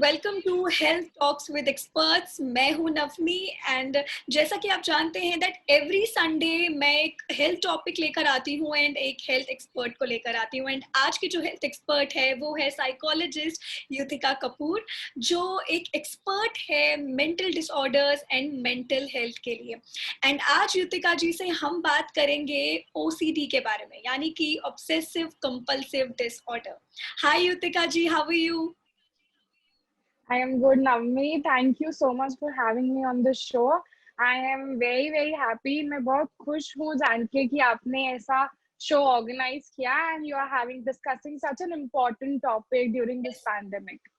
Welcome to health talks with experts. मैं हूं नवनी and जैसा कि आप जानते हैं दैट एवरी संडे मैं एक हेल्थ टॉपिक लेकर आती हूं एंड एक हेल्थ एक्सपर्ट को लेकर आती हूं। एंड आज की जो हेल्थ एक्सपर्ट है वो है साइकोलॉजिस्ट युतिका कपूर, जो एक एक्सपर्ट है mental disorders and mental health के लिए। एंड आज युतिका जी से हम बात करेंगे ओसीडी के बारे में, यानी कि obsessive compulsive disorder. Hi Yutika ji, how are you? I am good, Navmi. Thank you so much for having me on the show. I am very very happy. मैं बहुत खुश हूँ जान के कि आपने ऐसा show organize किया and you are having discussing such an important topic during this pandemic.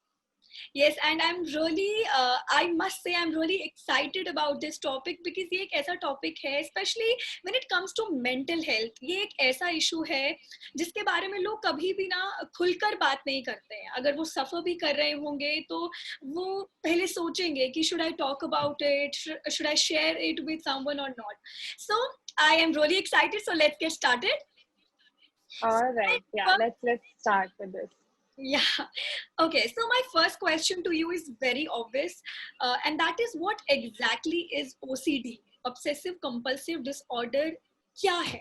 Yes, and I must say I'm really excited about this topic because ये एक ऐसा topic है, especially when it comes to mental health. ये एक ऐसा issue है जिसके बारे में लोग कभी भी ना खुलकर बात नहीं करते हैं। अगर वो suffer भी कर रहे होंगे तो वो पहले सोचेंगे कि should I talk about it, should I share it with someone or not. So I am really excited. So let's get started. All right, yeah, let's start with this. Yeah. Okay. So my first question to you is very obvious, and that is, what exactly is OCD? Obsessive Compulsive Disorder क्या है?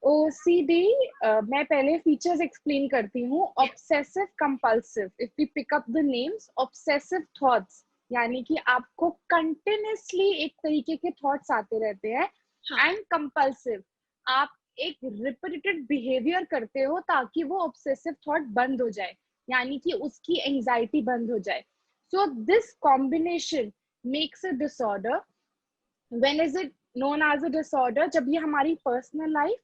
OCD, मैं पहले features explain करती हूँ. Obsessive compulsive. If we pick up the names, obsessive thoughts, यानी कि आपको continuously एक तरीके के thoughts आते रहते हैं. And compulsive, आप एक repeated behavior करते हो ताकि वो obsessive thought बंद हो जाए, यानी कि उसकी anxiety बंद हो जाए. So this combination makes a disorder. When is it known as a disorder? जब ये हमारी personal life,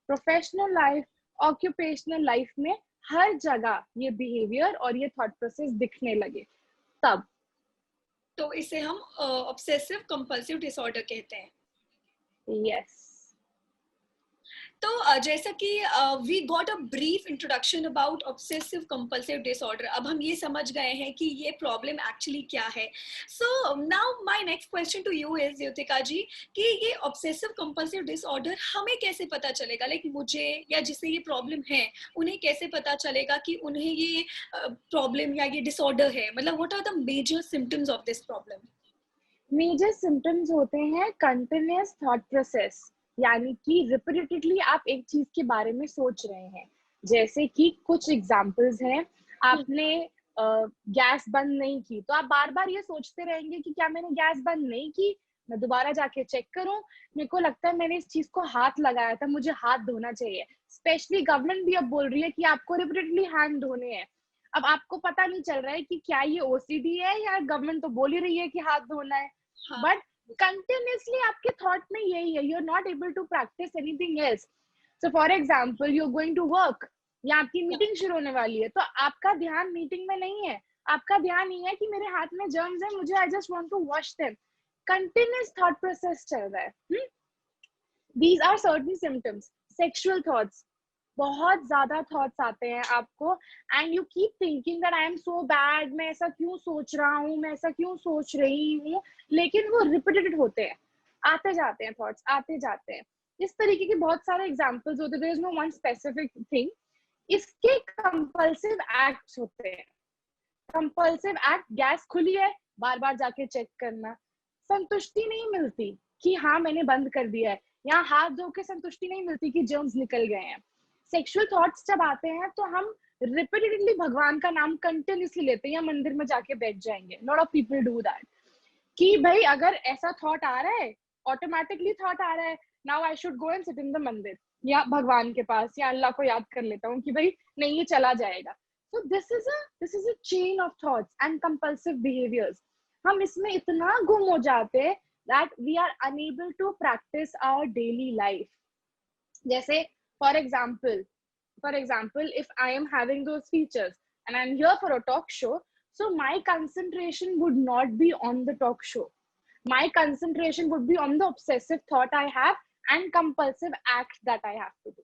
professional life, occupational life में हर जगह ये बिहेवियर और ये थॉट प्रोसेस दिखने लगे, तब तो इसे हम ऑब्सेसिव कंपल्सिव डिसऑर्डर कहते हैं. यस. तो जैसा कि we got a brief introduction about obsessive compulsive disorder, अब हम ये समझ गए हैं कि ये प्रॉब्लम एक्चुअली क्या है. So now my next question to you is Yutika ji, कि ये ऑब्सेसिव कंपल्सिव डिसऑर्डर हमें कैसे पता चलेगा, लाइक मुझे या जिसे ये प्रॉब्लम है उन्हें कैसे पता चलेगा कि उन्हें ये प्रॉब्लम या ये डिसऑर्डर है? मतलब what are the major symptoms of this problem? Major symptoms होते हैं कंटिन्यूअस थॉट प्रोसेस, यानी कि रिपीटेडली आप एक चीज के बारे में सोच रहे हैं. जैसे कि कुछ एग्जांपल्स हैं, आपने गैस बंद नहीं की तो आप बार बार ये सोचते रहेंगे कि क्या मैंने गैस बंद नहीं की, मैं दोबारा जाके चेक करूं, मेरे को लगता है मैंने इस चीज को हाथ लगाया था, मुझे हाथ धोना चाहिए. स्पेशली गवर्नमेंट भी अब बोल रही है कि आपको रिपीटेडली हाथ धोने हैं. अब आपको पता नहीं चल रहा है कि क्या ये ओसीडी है या गवर्नमेंट तो बोल ही रही है कि हाथ धोना है, बट कंटिन्यूअसली आपके थॉट में यही है. You are not able to practise anything else. So for example, you are going to work या आपकी मीटिंग शुरू होने वाली है, तो आपका ध्यान मीटिंग में नहीं है, आपका ध्यान ये है कि मेरे हाथ में जर्म्स है, मुझे I just want to wash them. Continuous thought process चल रहा है. These are certain symptoms. Sexual thoughts, बहुत ज्यादा थॉट्स आते हैं आपको and you keep thinking that I am so bad, मैं ऐसा क्यों सोच रहा हूँ, मैं ऐसा क्यों सोच रही हूँ, लेकिन वो रिपीटेड होते हैं, आते जाते हैं थॉट्स, आते जाते हैं. इस तरीके के बहुत सारे एग्जांपल्स होते हैं. There is no one specific thing. इसके कंपल्सिव एक्ट्स होते हैं. कंपल्सिव एक्ट, गैस खुली है, बार बार जाके चेक करना, संतुष्टि नहीं मिलती कि हाँ मैंने बंद कर दिया है, या हाथ धो के संतुष्टि नहीं मिलती कि जर्म्स निकल गए हैं. सेक्सुअल थॉट्स जब आते हैं तो हम रिपीटेडली भगवान का नाम कंटिन्यूसली लेते हैं या मंदिर में जाके बैठ जाएंगे. Lot of people do that, कि भाई अगर ऐसा थॉट आ रहा है, ऑटोमेटिकली थॉट आ रहा है, now I should go and sit in the मंदिर या भगवान के पास या अल्लाह को याद कर लेता हूँ कि भाई नहीं ये चला जाएगा. So this is a chain of thoughts and compulsive behaviours. हम इसमें इतना गुम हो जाते हैं that we are unable to practice our daily life. जैसे for example, if I am having those features and I'm here for a talk show, so my concentration would not be on the talk show. My concentration would be on the obsessive thought I have and compulsive acts that I have to do.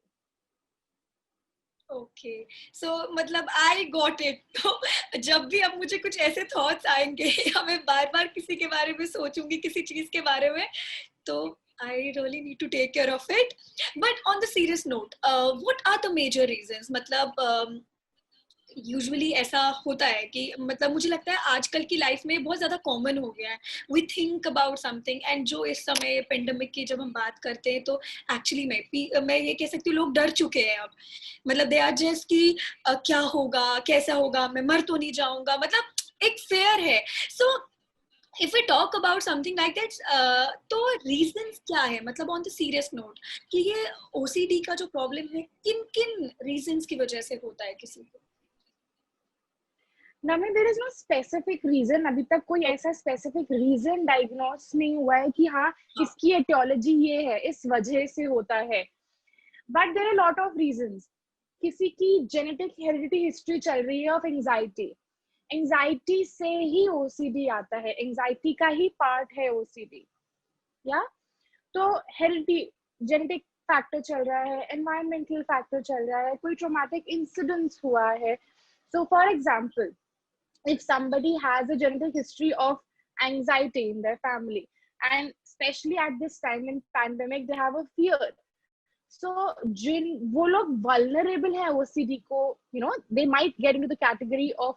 Okay, so मतलब I got it. तो जब भी अब मुझे कुछ ऐसे thoughts आएंगे या मैं बार बार किसी के बारे में सोचूंगी, किसी चीज के बारे में, तो I really need to take care of it. But on the serious note, what are the major reasons? मतलब यूजुअली ऐसा होता है कि मतलब मुझे लगता है आजकल की लाइफ में बहुत ज्यादा कॉमन हो गया है, we think about something, and जो इस समय पेंडेमिक की जब हम बात करते हैं तो एक्चुअली मैं ये कह सकती हूँ लोग डर चुके हैं अब, मतलब दे आर जस्ट कि क्या होगा, कैसा होगा, मैं मर तो नहीं जाऊंगा, मतलब एक फेयर है। So if we talk about something like that, तो रीजंस क्या है, मतलब ऑन द सीरियस नोट, कि ये ओसीडी का जो प्रॉब्लम है किन किन रीजंस की वजह से होता है किसी को? नमी there is no specific reason, अभी तक कोई ऐसा स्पेसिफिक रीजन डायग्नोस नहीं हुआ है कि हाँ इसकी एटियोलॉजी ये है, इस वजह से होता है, but there are lot of reasons. किसी की जेनेटिक हेरिडिटी हिस्ट्री चल रही है ऑफ एंजाइटी, एंजाइटी से ही ओसीडी आता है, एंजाइटी का ही पार्ट है ओसीडी, या तो हेरिडिटी, जेनेटिक फैक्टर चल रहा है, एनवायरमेंटल फैक्टर चल रहा है, कोई ट्रॉमेटिक इंसिडेंस हुआ है। सो for example, if somebody has a genetic history of anxiety in their family, and especially at this time in pandemic they have a fear, so जिन वो लोग vulnerable है OCD को, you know, they might get into the category of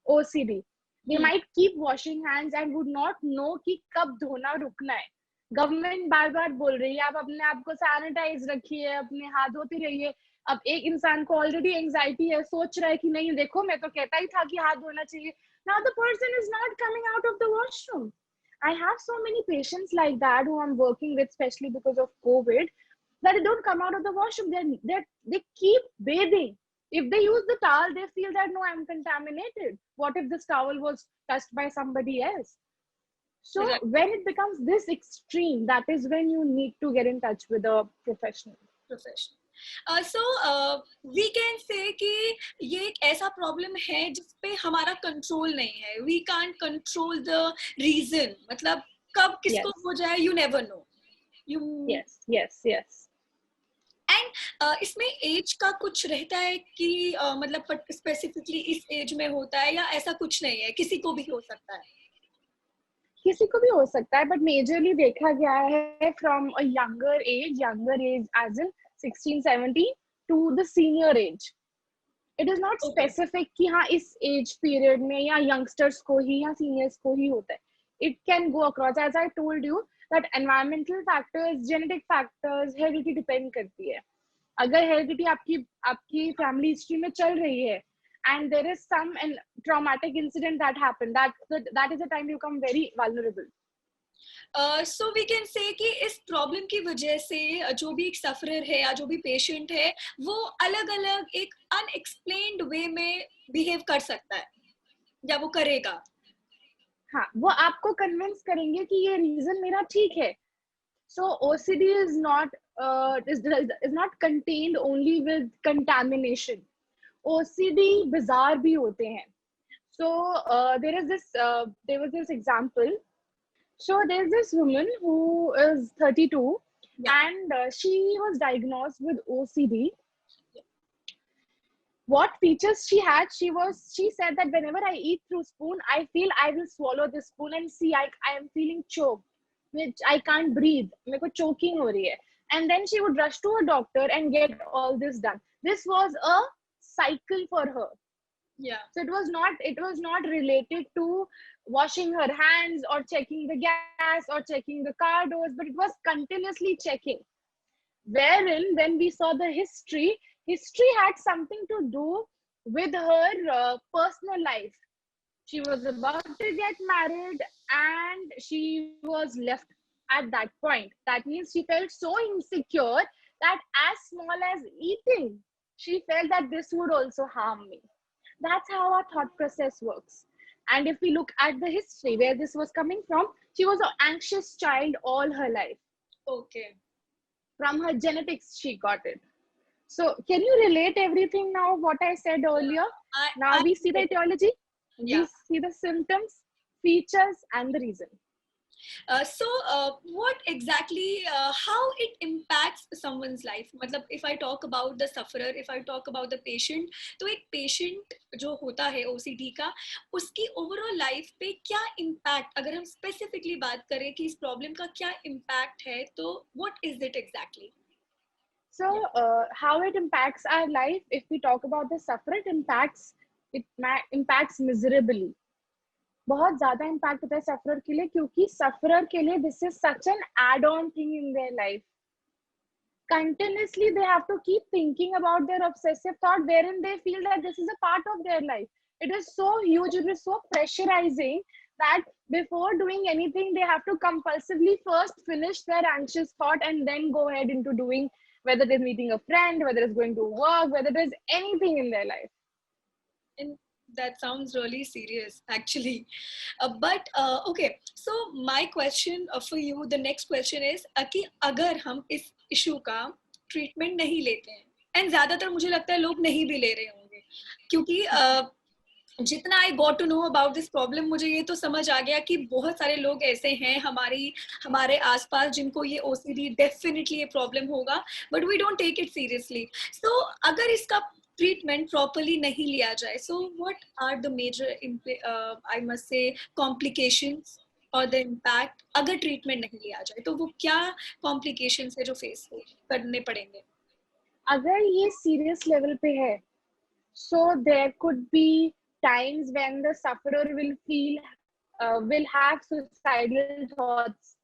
OCD. They might keep washing hands and would not know कि कब धोना रुकना है। Government बार बार बोल रही है आप अपने आप को सैनिटाइज रखिए, अपने हाथ धोते रहिए। अब एक इंसान को ऑलरेडी एंजाइटी है, सोच रहा है कि नहीं देखो मैं तो कहता ही था कि हाथ धोना चाहिए, now the person is not coming out of the washroom. I have so many patients like that who I'm working with, especially because of COVID, that they don't come out of the washroom. They keep bathing. If they use the towel, they feel that no, I'm contaminated. What if this towel was touched by somebody else? So Right. when it becomes this extreme, that is when you need to get in touch with a professional. Professional. So we can say कि ये एक ऐसा problem है जिस पे हमारा control नहीं है, we can't control the reason, मतलब कब किसको Yes. हो जाए you never know you. Yes. Yes. Yes. And इसमें एज का कुछ रहता है कि मतलब स्पेसिफिकली इस एज में होता है, या ऐसा कुछ नहीं है, किसी को भी हो सकता है? किसी को भी हो सकता है, बट मेजरली देखा गया है from a younger age age in 16 17 to the senior age. It is not okay. Specific कि हाँ इस एज पीरियड में या यंगस्टर्स को ही या सीनियर्स को ही होता है। It can go across, as I told you that environmental factors, genetic factors, heredity depend करती है। अगर हेरिडिटी आपकी आपकी फैमिली हिस्ट्री में चल रही है and there is some traumatic incident that happened, that is the time you become very vulnerable. So we can say कि इस प्रॉब्लम की वजह से जो भी एक सफरर है या जो भी पेशेंट है वो अलग अलग एक अनएक्सप्लेन्ड वे में बिहेव कर सकता है या वो करेगा। हाँ, वो आपको कन्विंस करेंगे कि ये रीजन मेरा ठीक है। So OCD is not contained only with contamination. OCD bizarre भी होते हैं। So there was this example. So there's this woman who is 32, Yeah. and she was diagnosed with OCD. What features she had? She said that whenever I eat through spoon, I feel I will swallow this spoon, and see I am feeling choked, which I can't breathe. मेरे को choking हो रही है. And then she would rush to a doctor and get all this done. This was a cycle for her. Yeah. So it was not related to washing her hands or checking the gas or checking the car doors, but it was continuously checking. Wherein, when we saw the history had something to do with her personal life. She was about to get married and she was left at that point. That means she felt so insecure that as small as eating, she felt that this would also harm me. That's how our thought process works. And if we look at the history where this was coming from, she was an anxious child all her life. Okay. From her genetics, she got it. So, can you relate everything now, what I said earlier? Now we see the etiology, we see the symptoms, features, and the reason. So what exactly how it impacts someone's life, मतलब if I talk about the sufferer, if I talk about the patient, तो एक patient जो होता है OCD का, उसकी overall life पे क्या impact, अगर हम specifically बात करें कि इस problem का क्या impact है, तो what is it exactly? So how it impacts our life, if we talk about the sufferer, it impacts it impacts miserably. बहुत ज्यादा इम्पैक्ट होता है सफरर के लिए, क्योंकि सफरर के लिए this is such an add on thing in their life. Continuously they have to keep thinking about their obsessive thought wherein they feel that this is a part of their life. It is so huge, it is so pressurizing that before doing anything they have to compulsively first finish their anxious thought and then go ahead into doing, whether it is meeting a friend, whether it's going to work, whether it is anything in their life. And that sounds really serious, actually. But okay, so my question for you, the next question is कि अगर हम इस issue का treatment नहीं लेते हैं, and ज्यादातर मुझे लगता है लोग नहीं भी ले रहे होंगे, क्योंकि जितना I got to know about this problem, मुझे ये तो समझ आ गया कि बहुत सारे लोग ऐसे हैं हमारे आसपास जिनको ये ओसीडी डेफिनेटली ये प्रॉब्लम होगा, but we don't take it seriously. So अगर इसका ट्रीटमेंट प्रॉपरली नहीं लिया जाए, so what are the major I must say complications और द इम्पैक्ट अगर ट्रीटमेंट नहीं लिया जाए, तो वो क्या कॉम्प्लिकेशंस है जो फेस करने पड़ेंगे? अगर ये सीरियस लेवल पे है, so there could be times when the sufferer will have suicidal thoughts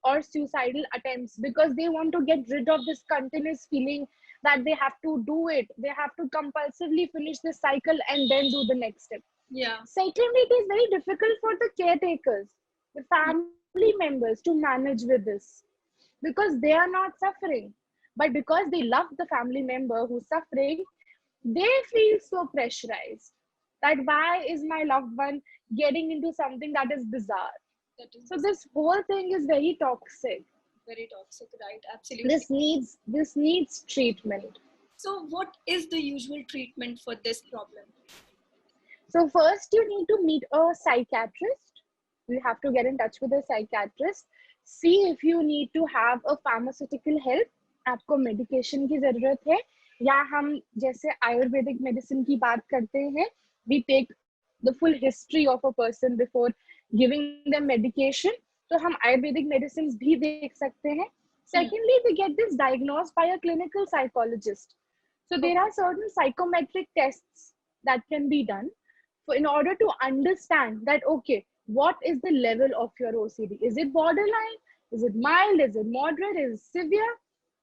or suicidal attempts, because they want to get rid of this continuous feeling that they have to do it, they have to compulsively finish the cycle and then do the next step. Yeah. Secondly, it is very difficult for the caretakers, the family members, to manage with this, because they are not suffering, but because they love the family member who's suffering, they feel so pressurized that why is my loved one getting into something that is bizarre. So this whole thing is very toxic. Very toxic, right? Absolutely. This needs treatment. So what is the usual treatment for this problem? So first you need to meet a psychiatrist. You have to get in touch with a psychiatrist. See if you need to have a pharmaceutical help. आपको medication की जरूरत है, या हम जैसे Ayurvedic medicine की बात करते हैं, we take the full history of a person before giving them medication, तो हम आयुर्वेदिक medicines भी देख सकते हैं. Secondly, we get this diagnosed by a clinical psychologist. So there are certain psychometric tests that can be done in order to understand that, okay, what is the level of your OCD? Is it borderline? Is it mild? Is it moderate? Is it severe?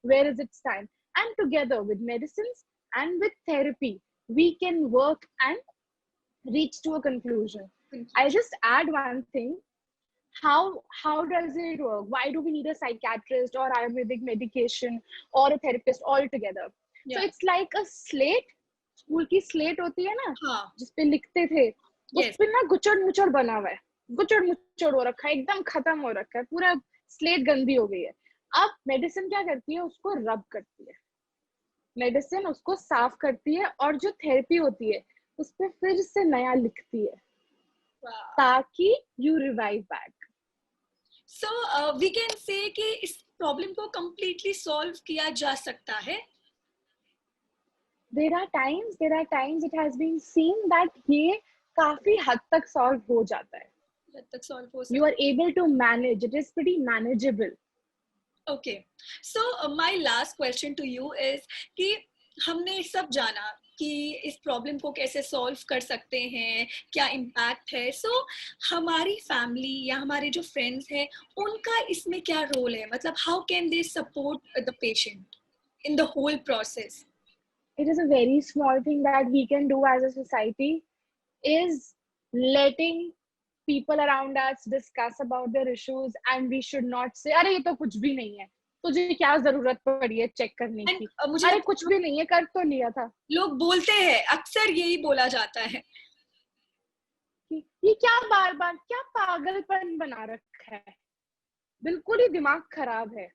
Where is it stand? And together with medicines and with therapy, we can work and reach to a conclusion. I'll just add one thing. How does it work? Why do we need a psychiatrist or Ayurvedic medication or a therapist all together? Yeah. So it's like a slate. School की slate होती है ना, हाँ. जिसपे लिखते थे, yes. उसपे ना गुचड़ मुचड़ बना हुआ है, गुचड़ मुचड़ हो रखा है, एकदम खत्म हो रखा है, पूरा स्लेट गंदी हो गई है. अब मेडिसिन क्या करती है? उसको रब करती है, मेडिसिन उसको साफ करती है, और जो थेरेपी होती है उस पे फिर से नया लिखती है, ताकि you revive back. So we can say कि इस प्रॉब्लम को कंप्लीटली सॉल्व किया जा सकता है. There are times it has been seen that ये काफी हद तक सॉल्व हो जाता है. You are able to manage. It is pretty manageable. Okay. So my last question to you is कि हमने सब जाना कि इस प्रॉब्लम को कैसे सॉल्व कर सकते हैं, क्या इम्पैक्ट है. सो हमारी फैमिली या हमारे जो फ्रेंड्स हैं, उनका इसमें क्या रोल है? मतलब how can they support the patient in the whole process? It is a very small thing that we can do as a society, is letting people around us discuss about their issues, and we should not say अरे ये तो कुछ भी नहीं है, तुझे क्या जरूरत पड़ी है चेक करने की, अरे कुछ भी नहीं है, कर तो लिया था. लोग बोलते हैं, अक्सर यही बोला जाता है कि ये क्या बार बार क्या पागलपन बना रखा है, बिल्कुल ही दिमाग खराब है.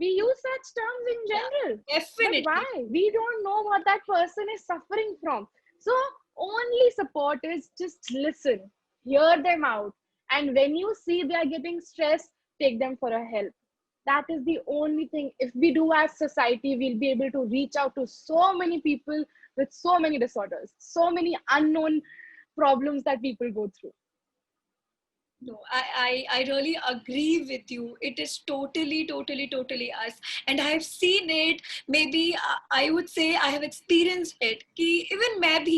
We use such terms in general. Definitely. But why? We don't know what that person is suffering from. So only support is just listen, hear them out. And when you see they are getting stressed, take them for a help. That is the only thing. If we do as society, we'll be able to reach out to so many people with so many disorders, so many unknown problems that people go through. No, I really agree with you. It is totally us. And I have seen it, maybe I would say I have experienced it. कि even मैं भी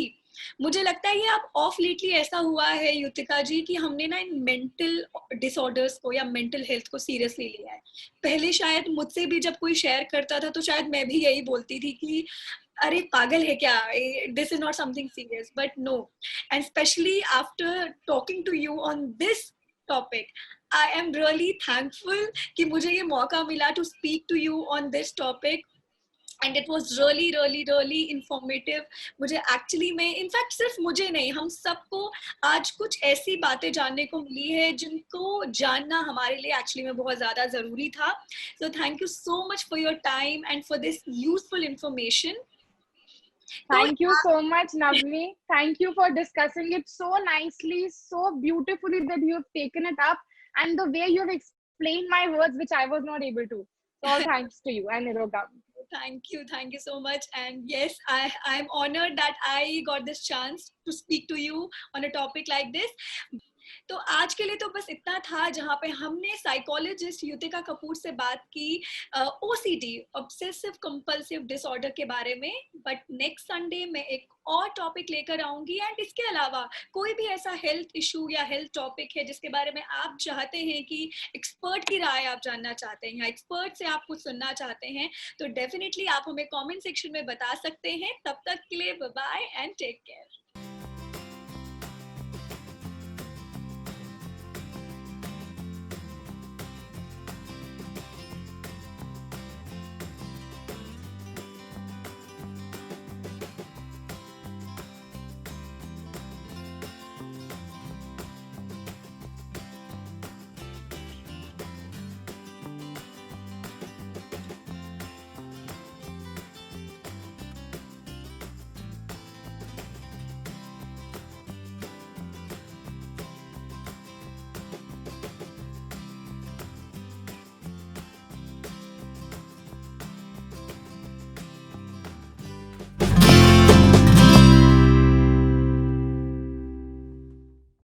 मुझे लगता है ये अब of lately ऐसा हुआ है युतिका जी कि हमने ना इन मेंटल डिसऑर्डर्स को या मेंटल हेल्थ को सीरियसली लिया है। पहले शायद मुझसे भी जब कोई शेयर करता था तो शायद मैं भी यही बोलती थी कि अरे पागल है क्या, this is not something serious, but no, and specially after talking to you on this topic, I am really thankful कि मुझे ये मौका मिला to speak to you on this topic, and it was really informative. मुझे actually में, in fact सिर्फ मुझे नहीं, हम सबको आज कुछ ऐसी बातें जानने को मिली है जिनको जानना हमारे लिए एक्चुअली में बहुत ज़्यादा ज़रूरी था। So thank you so much for your time and for this useful information. तो Thank you so much, Navni. Thank you for discussing it so nicely, so beautifully that you have taken it up, and the way you have explained my words, which I was not able to. So all thanks to you and Nirogam. thank you so much, and yes, I'm honored that I got this chance to speak to you on a topic like this. तो आज के लिए तो बस इतना था, जहाँ पे हमने साइकोलॉजिस्ट युतिका कपूर से बात की ओसीडी, ऑब्सेसिव कंपल्सिव डिसऑर्डर के बारे में। बट नेक्स्ट संडे मैं एक और टॉपिक लेकर आऊंगी, एंड इसके अलावा कोई भी ऐसा हेल्थ इशू या हेल्थ टॉपिक है जिसके बारे में आप चाहते हैं कि एक्सपर्ट की राय आप जानना चाहते हैं या एक्सपर्ट से आप कुछ सुनना चाहते हैं, तो डेफिनेटली आप हमें कमेंट सेक्शन में बता सकते हैं। तब तक के लिए bye bye and take care.